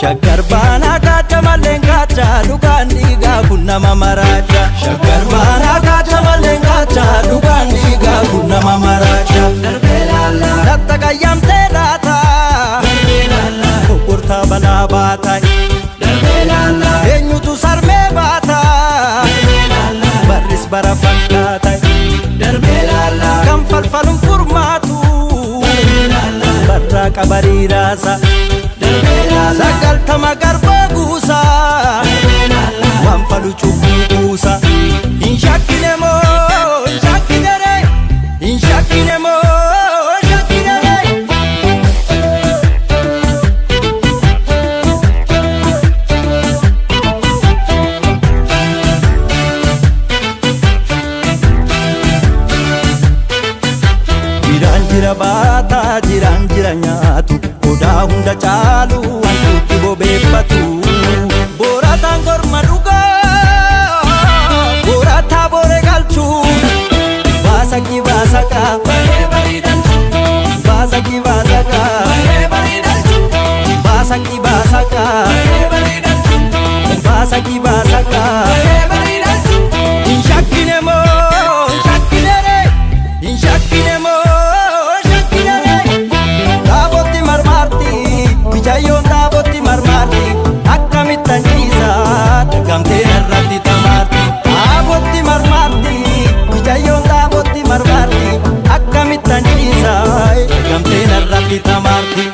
Shaggar baanaa kacha maleen kacha dhugaan dhiigaa kun nama maraacha. Shaggar baanaa kacha maleen kacha dhugaan dhiigaa kun nama maraacha. Darbee laala latta qayyamtee laata. Darbee laala kokkortaa balaa baata. Darbee laala eenyutu sarmee baata. Darbee laala barris bara fakkaata. Darbee laala kan falfaluun furmaatu. Darbee laala barraa qabarii raasa. Sagaltama garba guusa waan falu cubbuu guusa. Hin shakkine moo hin shakkine ree hin shakkine moo hin shakkine ree. Jiraan jira baata jiraan jira nyaatu odaa hunda caalu. Beeffatu booraataan korma dhugaa booraataa booree galchuu baasaqii baasaqaa baasaqii baasaqaa baasaqii baasaqaa baasaqii baasaqaa. Hin shakkine moo hin shakkine ree hin shakkine moo hin shakkine ree. Dhaabootti marmaarti bijayyoon dhaabootti marmaarti akkamittan dhiisaa dhagamtee narratti tamaarti. Dhaabootti marmaarti bijayyoon dhaabootti marmaarti akkamittan dhiisaa dhagamtee narratti tamaarti.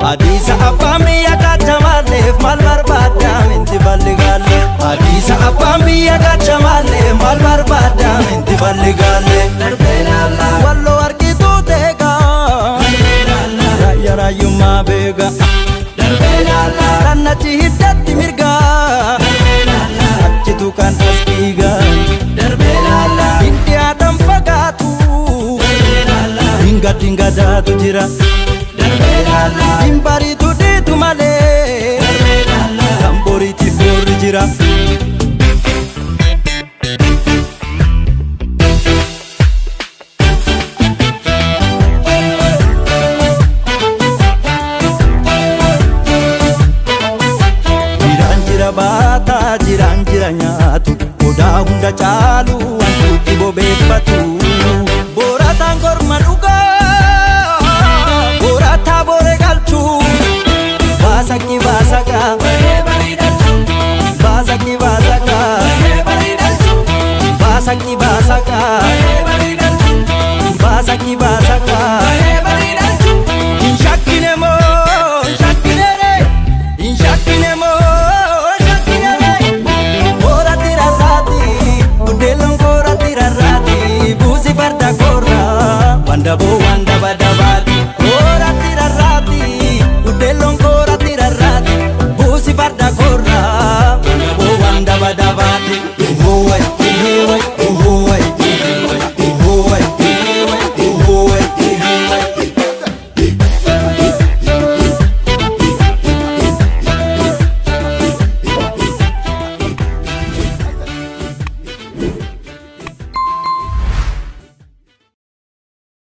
Adiisa abbaan biyya kacha maaleef maal barbaadda minti balli gaalle. Adiisa abbaan biyya kacha maaleef maal barbaadda minti balli gaalle. Darbee laala walloo argituu teegaa. Darbee laala raayyaa raayyummaa beeka. Darbee laala rannachi hiddatti mirgaa. Darbee laala achitu kan as dhiigaa. Darbee laala hin dhiyaatan fagaatu. Darbee laala hinga dinga daatu jira. Hin bariitu dhiitu malee kan boriitiif boorri jira. Jiraan jira baata jiraan jira nyaatu odaa hunda caalu wantuutti bobeeffatu. Booraataan korma dhugaa booraataa booree galchuu baasaqii baasaqaa baasaqii baasaqaa baasaqii baasaqaa baasaqii baasaqaa. Hin shakkine moo hin shakkine ree hin shakkine moo hin shakkine ree. Booratti rarraati buddeelloon kooratti rarraati buusi farda koorraa wandaboo wandaba dabaati. Kooratti rarraati buddeelloon kooratti rarraati buusi farda koorraa wandaboo wandaba dabaati.